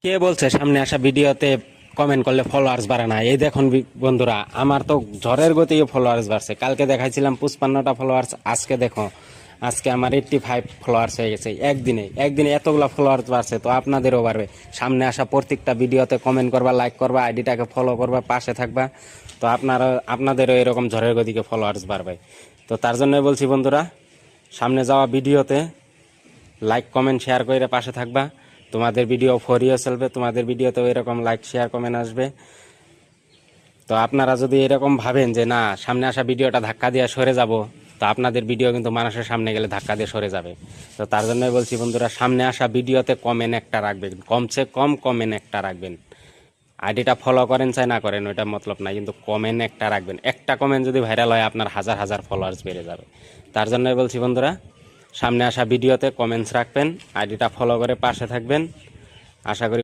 কে বলছে সামনে আসা ভিডিওতে কমেন্ট করলে ফলোয়ার্স বাড়ে না? এই দেখুন বন্ধুরা, আমার তো ঝড়ের গতিতে ফলোয়ার্স বাড়ছে। কালকে দেখাইছিলাম 55টা ফলোয়ার্স, আজকে দেখো, আজকে আমার 85 ফলোয়ার্স হয়ে গেছে। একদিনে একদিনে এতগুলো ফলোয়ার্স বাড়ছে, তো আপনাদেরও বাড়বে। সামনে আসা প্রত্যেকটা ভিডিওতে কমেন্ট করবা, লাইক করবা, আইডিটাকে ফলো করবা, পাশে থাকবা, তো আপনাদেরও এরকম ঝড়ের গতিকে ফলোয়ার্স বাড়বে। তো তার জন্যই বলছি বন্ধুরা, সামনে যাওয়া ভিডিওতে লাইক কমেন্ট শেয়ার করে পাশে থাকবা। তোমাদের ভিডিও ফরিয়ে চলবে, তোমাদের ভিডিওতেও এরকম লাইক শেয়ার কমেন্ট আসবে। তো আপনারা যদি এরকম ভাবেন যে না, সামনে আসা ভিডিওটা ধাক্কা দিয়ে সরে যাব, তো আপনাদের ভিডিও কিন্তু মানুষের সামনে গেলে ধাক্কা দিয়ে সরে যাবে। তো তার জন্যই বলছি বন্ধুরা, সামনে আসা ভিডিওতে কমেন্ট একটা রাখবেন, কমসে কম কমেন্ট একটা রাখবেন। আইডিটা ফলো করেন চাই না করেন ওইটা মতলব না, কিন্তু কমেন্ট একটা রাখবেন। একটা কমেন্ট যদি ভাইরাল হয়, আপনার হাজার হাজার ফলোয়ার্স বেড়ে যাবে। তার জন্যই বলছি বন্ধুরা, সামনে আসা ভিডিওতে কমেন্টস রাখবেন, আইডিটা ফলো করে পাশে থাকবেন। আশা করি